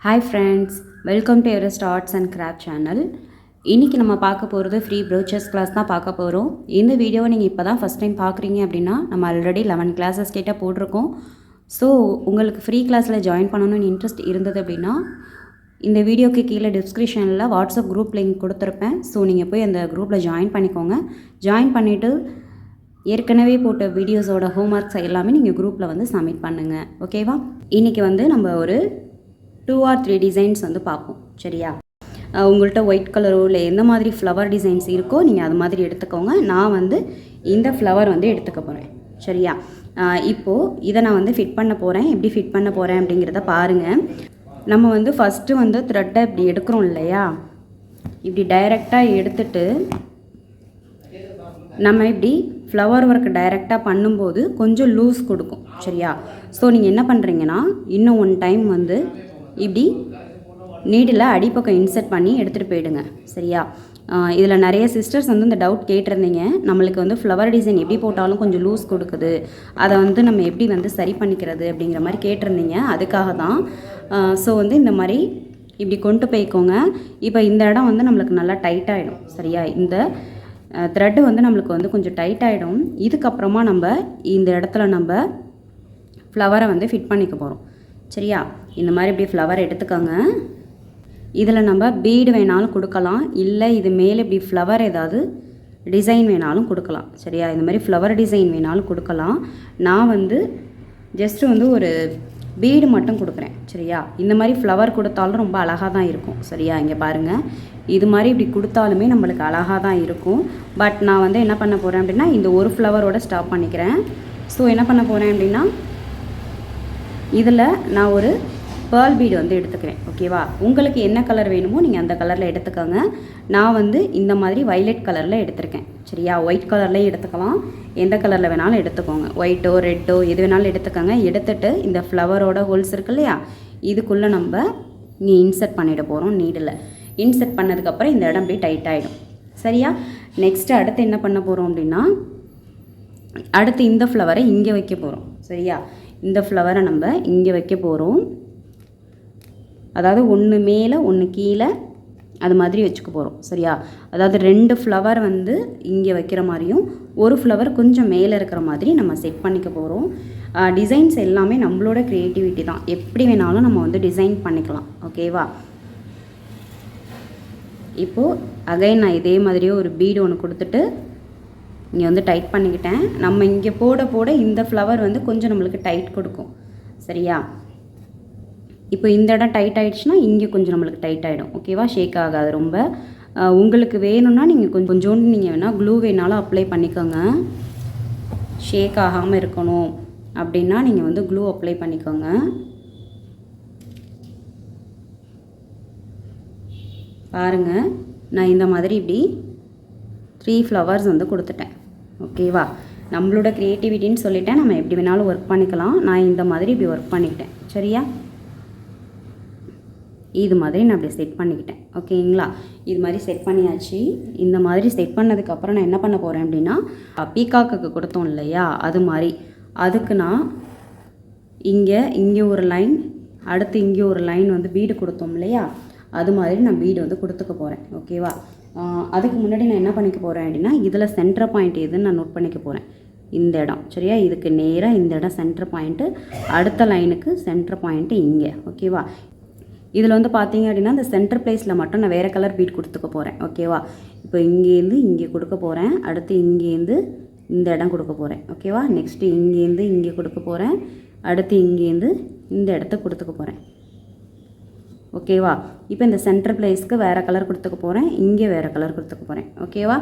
Hi friends, welcome to Everest arts and craft channel. இன்றைக்கி நம்ம பார்க்க போகிறது ஃப்ரீ ப்ரோச்சர்ஸ் கிளாஸ் தான் பார்க்க போகிறோம். இந்த வீடியோவை நீங்கள் இப்போ தான் ஃபஸ்ட் டைம் பார்க்குறீங்க அப்படின்னா நம்ம ஆல்ரெடி 11 கிளாஸஸ் கிட்ட போட்டிருக்கோம். ஸோ உங்களுக்கு ஃப்ரீ கிளாஸில் ஜாயின் பண்ணணும்னு இன்ட்ரெஸ்ட் இருந்தது அப்படின்னா இந்த வீடியோக்கு கீழே டிஸ்கிரிப்ஷனில் வாட்ஸ்அப் குரூப் லிங்க் கொடுத்துருப்பேன். ஸோ நீங்கள் போய் அந்த குரூப்பில் ஜாயின் பண்ணிக்கோங்க. ஜாயின் பண்ணிவிட்டு ஏற்கனவே போட்ட வீடியோஸோட ஹோம்ஒர்க்ஸ் எல்லாமே நீங்கள் குரூப்பில் வந்து சப்மிட் பண்ணுங்கள். ஓகேவா? இன்றைக்கி வந்து நம்ம ஒரு 2 or 3 டிசைன்ஸ் வந்து பார்ப்போம். சரியா? உங்கள்கிட்ட ஒயிட் கலரோ இல்லை எந்த மாதிரி ஃப்ளவர் டிசைன்ஸ் இருக்கோ நீங்கள் அது மாதிரி எடுத்துக்கோங்க. நான் வந்து இந்த ஃப்ளவர் வந்து எடுத்துக்க போகிறேன். சரியா? இப்போது இதை நான் வந்து ஃபிட் பண்ண போகிறேன். எப்படி ஃபிட் பண்ண போகிறேன் அப்படிங்கிறத பாருங்கள். நம்ம வந்து ஃபஸ்ட்டு வந்து த்ரெட்டை இப்படி எடுக்கிறோம் இல்லையா? இப்படி டைரெக்டாக எடுத்துட்டு நம்ம இப்படி ஃப்ளவர் ஒர்க் டைரெக்டாக பண்ணும்போது கொஞ்சம் லூஸ் கொடுக்கும். சரியா? ஸோ நீங்கள் என்ன பண்ணுறீங்கன்னா இன்னும் ஒன் டைம் வந்து இப்படி நீடில் அடிப்பக்கம் இன்சர்ட் பண்ணி எடுத்துகிட்டு போயிடுங்க. சரியா? இதில் நிறைய சிஸ்டர்ஸ் வந்து இந்த டவுட் கேட்டிருந்தீங்க. நம்மளுக்கு வந்து ஃப்ளவர் டிசைன் எப்படி போட்டாலும் கொஞ்சம் லூஸ் கொடுக்குது, அதை வந்து நம்ம எப்படி வந்து சரி பண்ணிக்கிறது அப்படிங்கிற மாதிரி கேட்டிருந்தீங்க. அதுக்காக தான். ஸோ வந்து இந்த மாதிரி இப்படி கொண்டு போய்க்கோங்க. இப்போ இந்த இடம் வந்து நம்மளுக்கு நல்லா டைட் ஆகிடும். சரியா? இந்த த்ரெட்டு வந்து நம்மளுக்கு வந்து கொஞ்சம் டைட் ஆகிடும். இதுக்கப்புறமா நம்ம இந்த இடத்துல நம்ம ஃப்ளவரை வந்து ஃபிட் பண்ணிக்க போகிறோம். சரியா? இந்த மாதிரி இப்படி ஃப்ளவர் எடுத்துக்கோங்க. இதில் நம்ம பீடு வேணாலும் கொடுக்கலாம், இல்லை இது மேலே இப்படி ஃப்ளவர் ஏதாவது டிசைன் வேணாலும் கொடுக்கலாம். சரியா? இந்த மாதிரி ஃப்ளவர் டிசைன் வேணாலும் கொடுக்கலாம். நான் வந்து ஜஸ்ட்டு வந்து ஒரு பீடு மட்டும் கொடுக்குறேன். சரியா? இந்த மாதிரி ஃப்ளவர் கொடுத்தாலும் ரொம்ப அழகாக தான் இருக்கும். சரியா? இங்கே பாருங்கள், இது மாதிரி இப்படி கொடுத்தாலுமே நம்மளுக்கு அழகாக தான் இருக்கும். பட் நான் வந்து என்ன பண்ண போகிறேன் அப்படின்னா இந்த ஒரு ஃப்ளவரோடு ஸ்டாப் பண்ணிக்கிறேன். ஸோ என்ன பண்ண போகிறேன் அப்படின்னா இதில் நான் ஒரு பேர்ல் பீடு வந்து எடுத்துக்கிறேன். ஓகேவா? உங்களுக்கு என்ன கலர் வேணுமோ நீங்கள் அந்த கலரில் எடுத்துக்கோங்க. நான் வந்து இந்த மாதிரி வைலட் கலரில் எடுத்திருக்கேன். சரியா? ஒயிட் கலர்லேயே எடுத்துக்கலாம், எந்த கலரில் வேணாலும் எடுத்துக்கோங்க. ஒயிட்டோ ரெட்டோ எது வேணாலும் எடுத்துக்கோங்க. எடுத்துகிட்டு இந்த ஃப்ளவரோட ஹோல்ஸ் இருக்கு இல்லையா, இதுக்குள்ளே நம்ம இங்கே இன்சர்ட் பண்ணிட போகிறோம். நீடில் இன்சர்ட் பண்ணதுக்கப்புறம் இந்த இடம் அப்படியே டைட் ஆகிடும். சரியா? நெக்ஸ்ட்டு அடுத்து என்ன பண்ண போகிறோம் அப்படின்னா அடுத்து இந்த ஃப்ளவரை இங்கே வைக்க போகிறோம். சரியா? இந்த ஃப்ளவரை நம்ம இங்கே வைக்க போகிறோம். அதாவது ஒன்று மேலே ஒன்று கீழே அது மாதிரி வச்சுக்க போகிறோம். சரியா? அதாவது 2 ஃப்ளவர் வந்து இங்கே வைக்கிற மாதிரியும் ஒரு ஃப்ளவர் கொஞ்சம் மேலே இருக்கிற மாதிரி நம்ம செட் பண்ணிக்க போகிறோம். டிசைன்ஸ் எல்லாமே நம்மளோட க்ரியேட்டிவிட்டி தான். எப்படி வேணாலும் நம்ம வந்து டிசைன் பண்ணிக்கலாம். ஓகேவா? இப்போது அகைன் நான் இதே மாதிரியே ஒரு பீடு ஒன்று கொடுத்துட்டு இங்கே வந்து டைட் பண்ணிக்கிட்டேன். நம்ம இங்கே போட போட இந்த ஃப்ளவர் வந்து கொஞ்சம் நம்மளுக்கு டைட் கொடுக்கும். சரியா? இப்போ இந்த இடம் டைட் ஆகிடுச்சுன்னா இங்கே கொஞ்சம் நம்மளுக்கு டைட் ஆகிடும். ஓகேவா? ஷேக் ஆகாது ரொம்ப. உங்களுக்கு வேணும்னா நீங்கள் கொஞ்சோண்டு நீங்கள் வேணால் க்ளூ வேணாலும் அப்ளை பண்ணிக்கோங்க. ஷேக் ஆகாமல் இருக்கணும் அப்படின்னா நீங்கள் வந்து க்ளூ அப்ளை பண்ணிக்கோங்க. பாருங்கள், நான் இந்த மாதிரி இப்படி 3 ஃப்ளவர்ஸ் வந்து கொடுத்துட்டேன். ஓகேவா? நம்மளோட க்ரியேட்டிவிட்டின்னு சொல்லிட்டேன். நம்ம எப்படி வேணாலும் ஒர்க் பண்ணிக்கலாம். நான் இந்த மாதிரி இப்படி ஒர்க் பண்ணிக்கிட்டேன். சரியா? இது மாதிரி நான் அப்படி செட் பண்ணிக்கிட்டேன். ஓகேங்களா? இது மாதிரி செட் பண்ணியாச்சு. இந்த மாதிரி செட் பண்ணதுக்கப்புறம் நான் என்ன பண்ண போகிறேன் அப்படின்னா பீகாக்குக்கு கொடுத்தோம் இல்லையா, அது மாதிரி அதுக்கு நான் இங்கே ஒரு லைன், அடுத்து இங்கே ஒரு லைன் வந்து பீடு கொடுத்தோம் இல்லையா, அது மாதிரி நான் பீடு வந்து கொடுத்துக்க போகிறேன். ஓகேவா? அதுக்கு முன்னாடி நான் என்ன பண்ணிக்க போகிறேன் அப்படின்னா இதில் சென்டர் பாயிண்ட் எதுன்னு நான் நோட் பண்ணிக்க போகிறேன். இந்த இடம். சரியா? இதுக்கு நேராக இந்த இடம் சென்டர் பாயிண்ட்டு, அடுத்த லைனுக்கு சென்டர் பாயிண்ட்டு இங்கே. ஓகேவா? இதில் வந்து பார்த்தீங்க அப்படின்னா இந்த சென்டர் பிளேஸில் மட்டும் நான் வேறு கலர் பீட் கொடுத்துக்க போகிறேன். ஓகேவா? இப்போ இங்கேருந்து இங்கே கொடுக்க போகிறேன். அடுத்து இங்கேருந்து இந்த இடம் கொடுக்க போகிறேன். ஓகேவா? நெக்ஸ்ட்டு இங்கேருந்து இங்கே கொடுக்க போகிறேன். அடுத்து இங்கேருந்து இந்த இடத்த கொடுத்துக்க போகிறேன். ஓகேவா? இப்போ இந்த சென்டர் பிளேஸ்க்கு வேறு கலர் கொடுத்துக்க போகிறேன், இங்கே வேறு கலர் கொடுத்துக்க போகிறேன். ஓகேவா?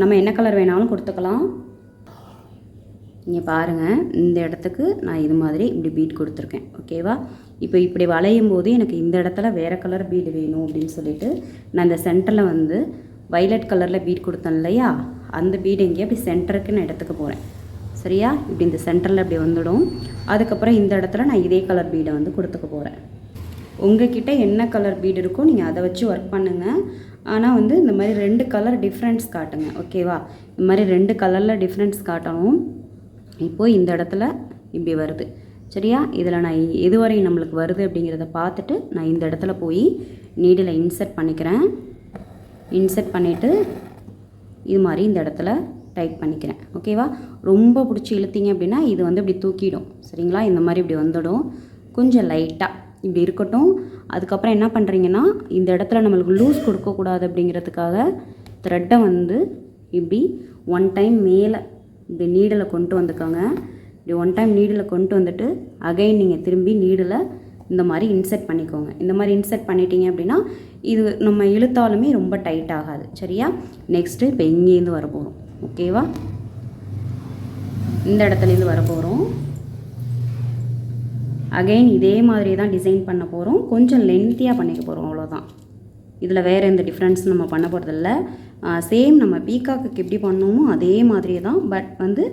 நம்ம என்ன கலர் வேணாலும் கொடுத்துக்கலாம். இங்கே பாருங்கள், இந்த இடத்துக்கு நான் இது மாதிரி இப்படி பீட் கொடுத்துருக்கேன். ஓகேவா? இப்போ இப்படி வளையும் போது எனக்கு இந்த இடத்துல வேறு கலர் பீடு வேணும் அப்படின்னு சொல்லிட்டு நான் இந்த சென்டரில் வந்து வைலட் கலரில் பீட் கொடுத்தேன் இல்லையா, அந்த பீடு இங்கே அப்படி சென்டருக்கு நான் எடுத்துக்க போகிறேன். சரியா? இப்படி இந்த சென்டரில் இப்படி வந்துடும். அதுக்கப்புறம் இந்த இடத்துல நான் இதே கலர் பீடை வந்து கொடுத்துக்க போகிறேன். உங்ககிட்ட என்ன கலர் பீடு இருக்கோ நீங்கள் அதை வச்சு ஒர்க் பண்ணுங்கள். ஆனால் வந்து இந்த மாதிரி 2 கலர் டிஃப்ரென்ஸ் காட்டுங்க. ஓகேவா? இந்த மாதிரி 2 கலரில் டிஃப்ரென்ஸ் காட்டணும். இப்போது இந்த இடத்துல இப்படி வருது. சரியா? இதில் நான் எதுவரை நம்மளுக்கு வருது அப்படிங்கிறத பார்த்துட்டு நான் இந்த இடத்துல போய் நீடில் இன்சர்ட் பண்ணிக்கிறேன். இன்சர்ட் பண்ணிவிட்டு இது மாதிரி இந்த இடத்துல டைட் பண்ணிக்கிறேன். ஓகேவா? ரொம்ப பிடிச்சி இழுத்தீங்க அப்படின்னா இது வந்து இப்படி தூக்கிடும். சரிங்களா? இந்த மாதிரி இப்படி வந்துடும். கொஞ்சம் லைட்டாக இப்படி இருக்கட்டும். அதுக்கப்புறம் என்ன பண்ணுறீங்கன்னா, இந்த இடத்துல நம்மளுக்கு லூஸ் கொடுக்கக்கூடாது அப்படிங்கிறதுக்காக த்ரெட்டை வந்து இப்படி ஒன் டைம் மேலே இப்படி நீடில் கொண்டு வந்துக்கோங்க. இப்படி ஒன் டைம் நீடில் கொண்டு வந்துட்டு அகைன் நீங்கள் திரும்பி நீடில் இந்த மாதிரி இன்சர்ட் பண்ணிக்கோங்க. இந்த மாதிரி இன்சர்ட் பண்ணிட்டீங்க அப்படின்னா இது நம்ம இழுத்தாலுமே ரொம்ப டைட் ஆகாது. சரியா? நெக்ஸ்ட்டு இப்போ இங்கேருந்து வர போகிறோம். ஓகேவா? இந்த இடத்துலேருந்து வர போகிறோம். அகைன் இதே மாதிரி தான் டிசைன் பண்ண போகிறோம். கொஞ்சம் லென்த்தியாக பண்ணிக்க போகிறோம், அவ்வளோதான். இதில் வேறு எந்த டிஃப்ரென்ஸ் நம்ம பண்ண போகிறதில்ல. சேம் நம்ம பீகாக்குக்கு எப்படி பண்ணோமோ அதே மாதிரியே தான். பட் வந்து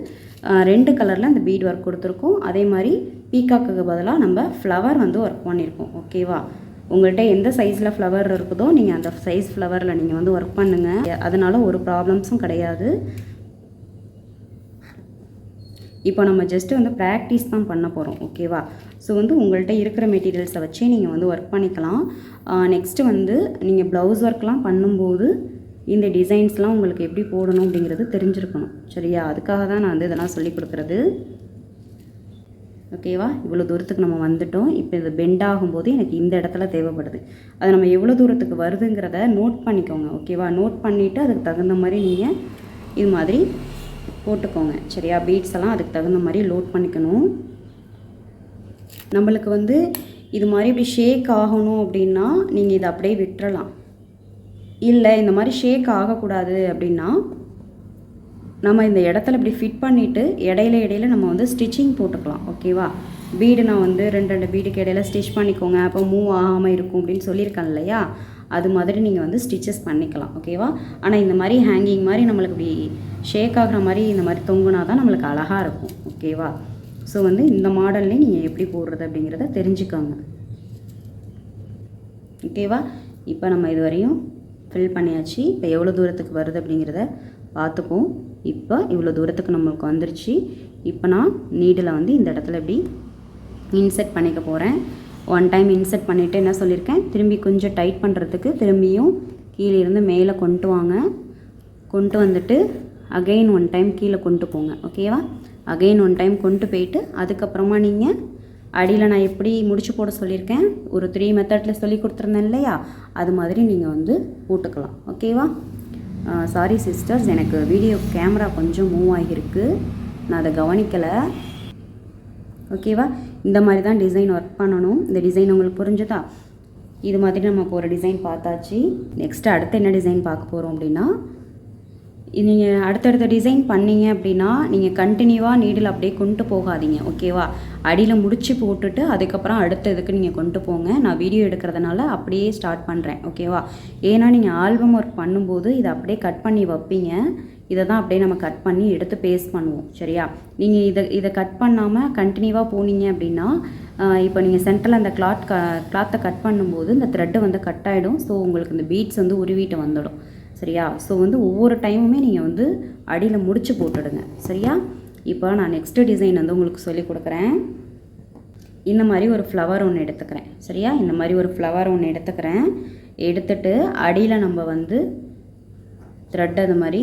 2 கலரில் அந்த பீட் ஒர்க் கொடுத்துருக்கோம். அதே மாதிரி பீகாக்குக்கு பதிலாக நம்ம ஃப்ளவர் வந்து ஒர்க் பண்ணியிருக்கோம். ஓகேவா? உங்கள்கிட்ட எந்த சைஸில் ஃப்ளவர் இருக்குதோ நீங்கள் அந்த சைஸ் ஃப்ளவரில் நீங்கள் வந்து ஒர்க் பண்ணுங்கள். அதனால் ஒரு ப்ராப்ளம்ஸும் கிடையாது. இப்போ நம்ம ஜஸ்ட்டு வந்து ப்ராக்டிஸ் தான் பண்ண போகிறோம். ஓகேவா? ஸோ வந்து உங்கள்கிட்ட இருக்கிற மெட்டீரியல்ஸை வச்சே நீங்கள் வந்து ஒர்க் பண்ணிக்கலாம். நெக்ஸ்ட்டு வந்து நீங்கள் ப்ளவுஸ் ஒர்க்லாம் பண்ணும்போது இந்த டிசைன்ஸ்லாம் உங்களுக்கு எப்படி போடணும் அப்படிங்கிறது தெரிஞ்சிருக்கணும். சரியா? அதுக்காக தான் நான் வந்து இதெல்லாம் சொல்லி கொடுக்குறது. ஓகேவா? இவ்வளோ தூரத்துக்கு நம்ம வந்துட்டோம். இப்போ இது பெண்ட் ஆகும்போது எனக்கு இந்த இடத்துல தேவைப்படுது. அது நம்ம எவ்வளோ தூரத்துக்கு வருதுங்கிறத நோட் பண்ணிக்கோங்க. ஓகேவா? நோட் பண்ணிவிட்டு அதுக்கு தகுந்த மாதிரி நீங்கள் இது மாதிரி போட்டுக்கோங்க. சரியா? பீட்ஸ் எல்லாம் அதுக்கு தகுந்த மாதிரி லோட் பண்ணிக்கணும். நம்மளுக்கு வந்து இது மாதிரி இப்படி ஷேக் ஆகணும் அப்படின்னா நீங்கள் இதை அப்படியே விட்டுறலாம். இல்லை இந்த மாதிரி ஷேக் ஆகக்கூடாது அப்படின்னா நம்ம இந்த இடத்துல இப்படி ஃபிட் பண்ணிவிட்டு இடையில நம்ம வந்து ஸ்டிச்சிங் போட்டுக்கலாம். ஓகேவா? பீடு நான் வந்து 2 பீடுக்கு இடையில ஸ்டிச் பண்ணிக்கோங்க, அப்போ மூவ் ஆகாமல் இருக்கும் அப்படின்னு சொல்லியிருக்கேன் இல்லையா? அது மாதிரி நீங்கள் வந்து ஸ்டிச்சஸ் பண்ணிக்கலாம். ஓகேவா? ஆனால் இந்த மாதிரி ஹேங்கிங் மாதிரி நம்மளுக்கு இப்படி ஷேக் ஆகிற மாதிரி இந்த மாதிரி தொங்குனா தான் நம்மளுக்கு அழகாக இருக்கும். ஓகேவா? ஸோ வந்து இந்த மாடல்லையும் நீங்கள் எப்படி போடுறது அப்படிங்கிறத தெரிஞ்சுக்கோங்க. ஓகேவா? இப்போ நம்ம இது வரையும் ஃபில் பண்ணியாச்சு. இப்போ எவ்வளோ தூரத்துக்கு வருது அப்படிங்கிறத பார்த்துப்போம். இப்போ இவ்வளோ தூரத்துக்கு நம்மளுக்கு வந்துருச்சு. இப்போ நான் நீடில் வந்து இந்த இடத்துல இப்படி இன்செர்ட் பண்ணிக்க போகிறேன். ஒன் டைம் இன்செர்ட் பண்ணிவிட்டு என்ன சொல்லியிருக்கேன், திரும்பி கொஞ்சம் டைட் பண்ணுறதுக்கு திரும்பியும் கீழே இருந்து மேலே கொண்டு வாங்க. கொண்டு வந்துட்டு அகெயின் ஒன் டைம் கீழே கொண்டு போங்க. ஓகேவா? அகெயின் ஒன் டைம் கொண்டு போயிட்டு அதுக்கப்புறமா நீங்கள் அடியில் நான் எப்படி முடிச்சு போட சொல்லியிருக்கேன், ஒரு 3 மெத்தடில் சொல்லி கொடுத்துருந்தேன் இல்லையா? அது மாதிரி நீங்கள் வந்து போட்டுக்கலாம். ஓகேவா? சாரி சிஸ்டர்ஸ், எனக்கு வீடியோ கேமரா கொஞ்சம் மூவ் ஆகியிருக்கு, நான் அதை கவனிக்கலை. ஓகேவா? இந்த மாதிரி தான் டிசைன் ஒர்க் பண்ணணும். இந்த டிசைன் உங்களுக்கு புரிஞ்சுதா? இது மாதிரி நம்ம இப்போ ஒரு டிசைன் பார்த்தாச்சு. நெக்ஸ்ட்டு அடுத்து என்ன டிசைன் பார்க்க போகிறோம் அப்படின்னா, நீங்கள் அடுத்தடுத்த டிசைன் பண்ணிங்க அப்படின்னா நீங்கள் கண்டினியூவாக நீடில் அப்படியே கொண்டு போகாதீங்க. ஓகேவா? அடியில் முடிச்சு போட்டுட்டு அதுக்கப்புறம் அடுத்த இதுக்கு நீங்கள் கொண்டு போங்க. நான் வீடியோ எடுக்கிறதுனால அப்படியே ஸ்டார்ட் பண்ணுறேன். ஓகேவா? ஏன்னா நீங்கள் ஆல்பம் ஒர்க் பண்ணும்போது இதை அப்படியே கட் பண்ணி வைப்பீங்க. இதை தான் அப்படியே நம்ம கட் பண்ணி எடுத்து பேஸ்ட் பண்ணுவோம். சரியா? நீங்கள் இதை கட் பண்ணாமல் கண்டினியூவாக போனீங்க அப்படின்னா இப்போ நீங்கள் சென்டரில் அந்த கிளாத்தை கட் பண்ணும்போது இந்த த்ரெட்டு வந்து கட் ஆகிடும். ஸோ உங்களுக்கு இந்த பீட்ஸ் வந்து உருவிட்டு வந்துடும். சரியா? ஸோ வந்து ஒவ்வொரு டைமுமே நீங்கள் வந்து அடியில் முடிச்சு போட்டுடுங்க. சரியா? இப்போ நான் நெக்ஸ்ட்டு டிசைன் வந்து உங்களுக்கு சொல்லி கொடுக்குறேன். இந்த மாதிரி ஒரு ஃப்ளவர் ஒன்று எடுத்துக்கிறேன். சரியா? இந்த மாதிரி ஒரு ஃப்ளவர் ஒன்று எடுத்துக்கிறேன். எடுத்துட்டு அடியில் நம்ம வந்து த்ரெட் அது மாதிரி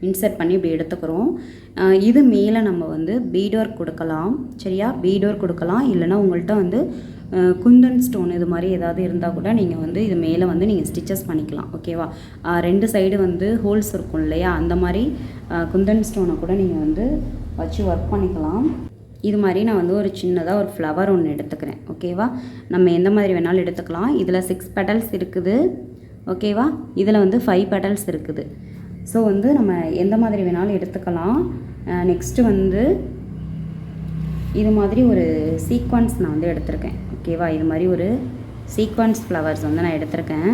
இன்சர்ட் பண்ணி இப்படி எடுத்துக்கிறோம். இது மேலே நம்ம வந்து பீட் ஒர்க் கொடுக்கலாம். சரியா? பீட் ஒர்க் கொடுக்கலாம். இல்லைனா உங்கள்கிட்ட வந்து குந்தன் ஸ்டோன் இது மாதிரி ஏதாவது இருந்தால் கூட நீங்கள் வந்து இது மேலே வந்து நீங்கள் ஸ்டிச்சஸ் பண்ணிக்கலாம். ஓகேவா? 2 சைடு வந்து ஹோல்ஸ் இருக்கும் இல்லையா? அந்த மாதிரி குந்தன் ஸ்டோனை கூட நீங்கள் வந்து வச்சு ஒர்க் பண்ணிக்கலாம். இது மாதிரி நான் வந்து ஒரு சின்னதாக ஒரு ஃப்ளவர் ஒன்று எடுத்துக்கிறேன். ஓகேவா? நம்ம எந்த மாதிரி வேணாலும் எடுத்துக்கலாம். இதில் 6 பெட்டல்ஸ் இருக்குது. ஓகேவா? இதில் வந்து 5 பெட்டல்ஸ் இருக்குது. ஸோ வந்து நம்ம எந்த மாதிரி வேணாலும் எடுத்துக்கலாம். நெக்ஸ்ட்டு வந்து இது மாதிரி ஒரு சீக்வன்ஸ் நான் வந்து எடுத்திருக்கேன். ஓகேவா? இது மாதிரி ஒரு சீக்வன்ஸ் ஃப்ளவர்ஸ் வந்து நான் எடுத்திருக்கேன்.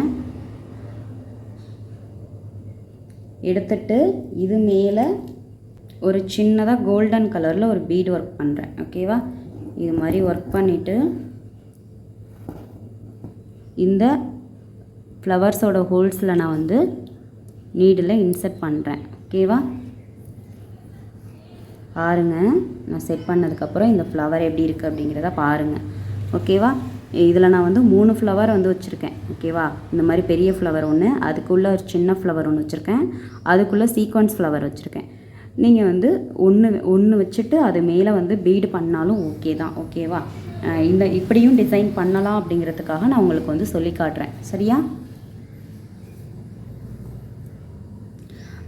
எடுத்துட்டு இது மேலே ஒரு சின்னதாக கோல்டன் கலரில் ஒரு பீட் ஒர்க் பண்ணுறேன். ஓகேவா? இது மாதிரி ஒர்க் பண்ணிவிட்டு இந்த ஃப்ளவர்ஸோட ஹோல்ஸில் நான் வந்து நீடில் இன்சர்ட் பண்ணுறேன். ஓகேவா? பாருங்கள், நான் செட் பண்ணதுக்கப்புறம் இந்த ஃப்ளவர் எப்படி இருக்குது அப்படிங்கிறத பாருங்கள். ஓகேவா? இதில் நான் வந்து 3 ஃப்ளவர் வந்து வச்சுருக்கேன். ஓகேவா? இந்த மாதிரி பெரிய ஃப்ளவர் ஒன்று, அதுக்குள்ளே ஒரு சின்ன ஃப்ளவர் ஒன்று வச்சுருக்கேன், அதுக்குள்ளே சீக்வன்ஸ் ஃப்ளவர் வச்சுருக்கேன். நீங்கள் வந்து ஒன்று வச்சுட்டு அது மேலே வந்து பீடு பண்ணாலும் ஓகே தான். ஓகேவா? இப்படியும் டிசைன் பண்ணலாம் அப்படிங்கிறதுக்காக நான் உங்களுக்கு வந்து சொல்லி காட்டுறேன். சரியா?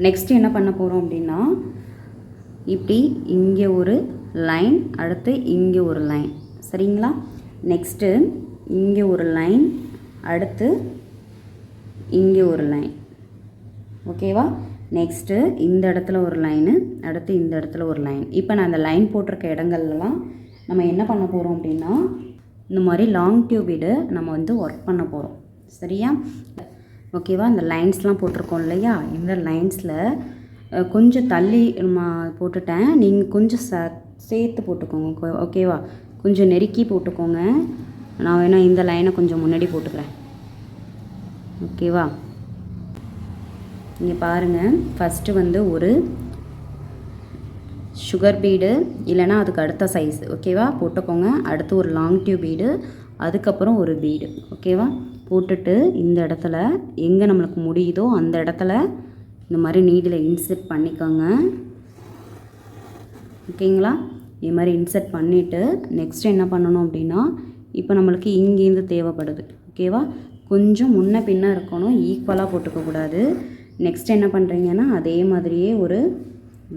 நெக்ஸ்ட் என்ன பண்ண போகிறோம் அப்படின்னா, இப்படி இங்கே ஒரு லைன், அடுத்து இங்கே ஒரு லைன். சரிங்களா? நெக்ஸ்ட்டு இங்கே ஒரு லைன், அடுத்து இங்கே ஒரு லைன். ஓகேவா? நெக்ஸ்ட்டு இந்த இடத்துல ஒரு லைனு, அடுத்து இந்த இடத்துல ஒரு லைன். இப்போ நான் அந்த லைன் போட்டிருக்க இடங்கள்லாம் நம்ம என்ன பண்ண போகிறோம் அப்படின்னா, இந்த மாதிரி லாங் டியூபீடு நம்ம வந்து ஒர்க் பண்ண போகிறோம். சரியா? ஓகேவா? இந்த லைன்ஸ்லாம் போட்டிருக்கோம் இல்லையா, இந்த லைன்ஸில் கொஞ்சம் தள்ளி போட்டுட்டேன். நீங்கள் கொஞ்சம் சேர்த்து போட்டுக்கோங்க. ஓகேவா? கொஞ்சம் நெருக்கி போட்டுக்கோங்க. நான் வேணால் இந்த லைனை கொஞ்சம் முன்னாடி போட்டுக்கிறேன். ஓகேவா? இங்கே பாருங்கள், ஃபஸ்ட்டு வந்து ஒரு சுகர் பீடு இல்லைனா அதுக்கு அடுத்த சைஸ். ஓகேவா? போட்டுக்கோங்க. அடுத்து ஒரு லாங் டியூப் பீடு, அதுக்கப்புறம் ஒரு பீடு. ஓகேவா? போட்டுட்டு இந்த இடத்துல எங்கே நம்மளுக்கு முடியுதோ அந்த இடத்துல இந்த மாதிரி நீடில் இன்செர்ட் பண்ணிக்கோங்க. ஓகேங்களா? இது மாதிரி இன்செர்ட் பண்ணிவிட்டு நெக்ஸ்ட் என்ன பண்ணணும் அப்படின்னா, இப்போ நம்மளுக்கு இங்கேருந்து தேவைப்படுது. ஓகேவா? கொஞ்சம் முன்ன பின்ன இருக்கணும், ஈக்குவலாக போட்டுக்கக்கூடாது. நெக்ஸ்ட் என்ன பண்ணுறீங்கன்னா, அதே மாதிரியே ஒரு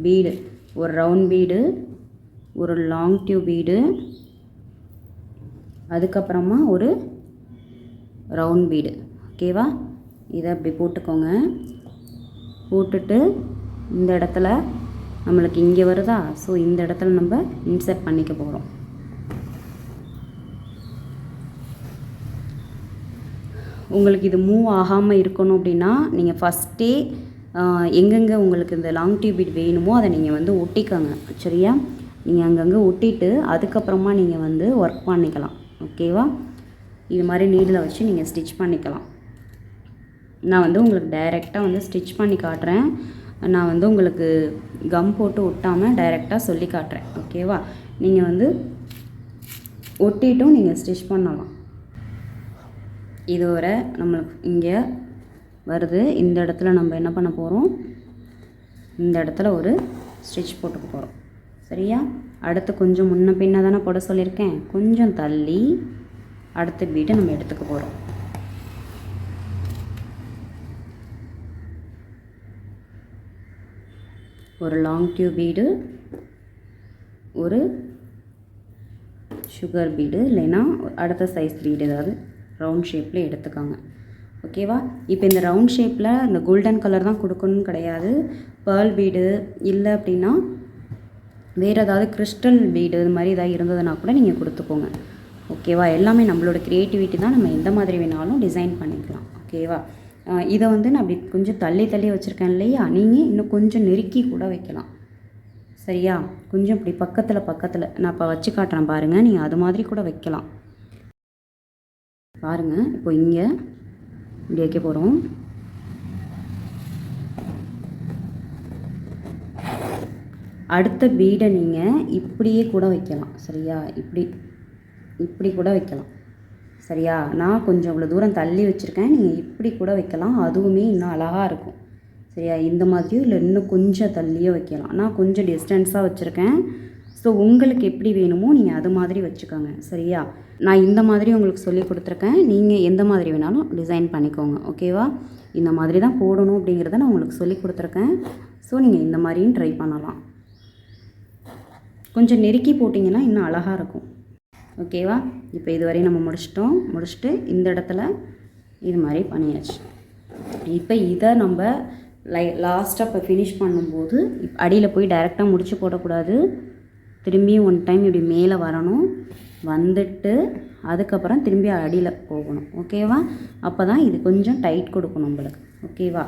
பீடு, ஒரு ரவுண்ட் பீடு, ஒரு லாங் டியூப் பீடு, அதுக்கப்புறமா ஒரு ரவுண்ட் பீடு. ஓகேவா? இதை அப்படி போட்டுக்கோங்க. போட்டுட்டு இந்த இடத்துல நம்மளுக்கு இங்கே வருதா, ஸோ இந்த இடத்துல நம்ம இன்செர்ட் பண்ணிக்க போகிறோம். உங்களுக்கு இது மூவ் ஆகாமல் இருக்கணும் அப்படின்னா நீங்கள் ஃபஸ்ட்டே எங்கெங்கே உங்களுக்கு இந்த லாங் டியூப் பீட் வேணுமோ அதை நீங்கள் வந்து ஒட்டிக்கோங்க. சரியா? நீங்கள் அங்கங்கே ஒட்டிட்டு அதுக்கப்புறமா நீங்கள் வந்து ஒர்க் பண்ணிக்கலாம். ஓகேவா? இது மாதிரி நீடில் வச்சு நீங்கள் ஸ்டிச் பண்ணிக்கலாம். நான் வந்து உங்களுக்கு டைரெக்டாக வந்து ஸ்டிச் பண்ணி காட்டுறேன். நான் வந்து உங்களுக்கு கம் போட்டு ஒட்டாமல் டைரெக்டாக சொல்லி காட்டுறேன். ஓகேவா? நீங்கள் வந்து ஒட்டிட்டும் நீங்கள் ஸ்டிச் பண்ணலாம். இது வர நம்மளுக்கு இங்கே வருது. இந்த இடத்துல நம்ம என்ன பண்ண போகிறோம், இந்த இடத்துல ஒரு ஸ்டிச் போட்டுக்க போகிறோம். சரியா? அடுத்து கொஞ்சம் முன்ன பின்ன தானே போட சொல்லியிருக்கேன், கொஞ்சம் தள்ளி அடுத்த பீட்டை நம்ம எடுத்துக்க போகிறோம். ஒரு லாங் டியூப் பீடு, ஒரு சுகர் பீடு, இல்லைன்னா அடுத்த சைஸ் பீடு ஏதாவது ரவுண்ட் ஷேப்பில் எடுத்துக்கோங்க. ஓகேவா? இப்போ இந்த ரவுண்ட் ஷேப்பில் இந்த கோல்டன் கலர் தான் கொடுக்கணும்னு கிடையாது. பேர்ல் பீடு இல்லை அப்படின்னா வேறு ஏதாவது கிறிஸ்டல் பீடு இது மாதிரி ஏதாவது இருந்ததுன்னா கூட நீங்கள் கொடுத்துக்கோங்க. ஓகேவா? எல்லாமே நம்மளோட க்ரியேட்டிவிட்டி தான், நம்ம எந்த மாதிரி வேணாலும் டிசைன் பண்ணிக்கலாம். ஓகேவா? இதை வந்து நான் அப்படி கொஞ்சம் தள்ளி தள்ளி வச்சுருக்கேன் இல்லையா, நீங்கள் இன்னும் கொஞ்சம் நெருக்கி கூட வைக்கலாம். சரியா? கொஞ்சம் இப்படி பக்கத்தில் நான் இப்போ வச்சு காட்டுறேன் பாருங்கள், நீங்கள் அது மாதிரி கூட வைக்கலாம். பாருங்கள், இப்போ இங்கே இப்படி வைக்க போகிறோம். அடுத்த பீடை நீங்கள் இப்படியே கூட வைக்கலாம். சரியா? இப்படி கூட வைக்கலாம். சரியா? நான் கொஞ்சம் இவ்வளோ தூரம் தள்ளி வச்சுருக்கேன், நீங்கள் இப்படி கூட வைக்கலாம், அதுவுமே இன்னும் அழகாக இருக்கும். சரியா? இந்த மாதிரியும் இல்லை இன்னும் கொஞ்சம் தள்ளியோ வைக்கலாம். நான் கொஞ்சம் டிஸ்டன்ஸாக வச்சுருக்கேன். ஸோ உங்களுக்கு எப்படி வேணுமோ நீங்கள் அது மாதிரி வச்சுக்கோங்க. சரியா? நான் இந்த மாதிரி உங்களுக்கு சொல்லி கொடுத்துருக்கேன், நீங்கள் எந்த மாதிரி வேணாலும் டிசைன் பண்ணிக்கோங்க. ஓகேவா? இந்த மாதிரி தான் போடணும் அப்படிங்கிறத நான் உங்களுக்கு சொல்லி கொடுத்துருக்கேன். ஸோ நீங்கள் இந்த மாதிரியும் ட்ரை பண்ணலாம். கொஞ்சம் நெருக்கி போட்டிங்கன்னா இன்னும் அழகாக இருக்கும். ஓகேவா? இப்போ இதுவரையும் நம்ம முடிச்சுட்டு இந்த இடத்துல இது மாதிரி பண்ணியாச்சு. இப்போ இதை நம்ம லாஸ்ட்டாக இப்போ ஃபினிஷ் பண்ணும்போது அடியில் போய் டைரெக்டாக முடிச்சு போடக்கூடாது. திரும்பியும் ஒன் டைம் இப்படி மேலே வரணும், வந்துட்டு அதுக்கப்புறம் திரும்பி அடியில் போகணும். ஓகேவா? அப்போ தான் இது கொஞ்சம் டைட் கொடுக்கணும் நம்மளுக்கு. ஓகேவா?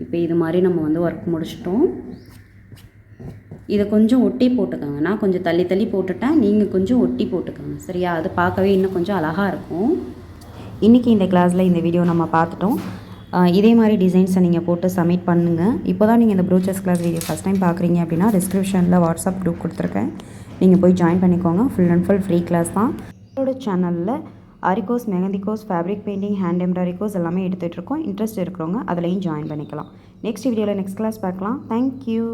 இப்போ இது மாதிரி நம்ம வந்து ஒர்க் முடிச்சிட்டோம். இதை கொஞ்சம் ஒட்டி போட்டுக்கோங்க. நான் கொஞ்சம் தள்ளி தள்ளி போட்டுட்டேன், நீங்கள் கொஞ்சம் ஒட்டி போட்டுக்கோங்க. சரியா? அது பார்க்கவே இன்னும் கொஞ்சம் அழகாக இருக்கும். இன்றைக்கி இந்த கிளாஸில் இந்த வீடியோ நம்ம பார்த்துட்டோம். இதே மாதிரி டிசைன்ஸை நீங்கள் போட்டு சப்மிட் பண்ணுங்கள். இப்போ தான் நீங்கள் இந்த brochures class video first time பார்க்குறீங்க அப்படின்னா டிஸ்கிரிப்ஷனில் வாட்ஸ்அப் குரூப் கொடுத்துருக்கேன், நீங்கள் போய் ஜாயின் பண்ணிக்கோங்க. Full and full free class தான். என்னோட சேனலில் aari course, mehndi course, fabric painting, hand embroidery course எல்லாமே எடுத்துகிட்டு இருக்கோம். இன்ட்ரெஸ்ட் இருக்கிறவங்க அதுலேயும் ஜாயின் பண்ணிக்கலாம். நெக்ஸ்ட் வீடியோவில் நெக்ஸ்ட் கிளாஸ் பார்க்கலாம். தேங்க்யூ.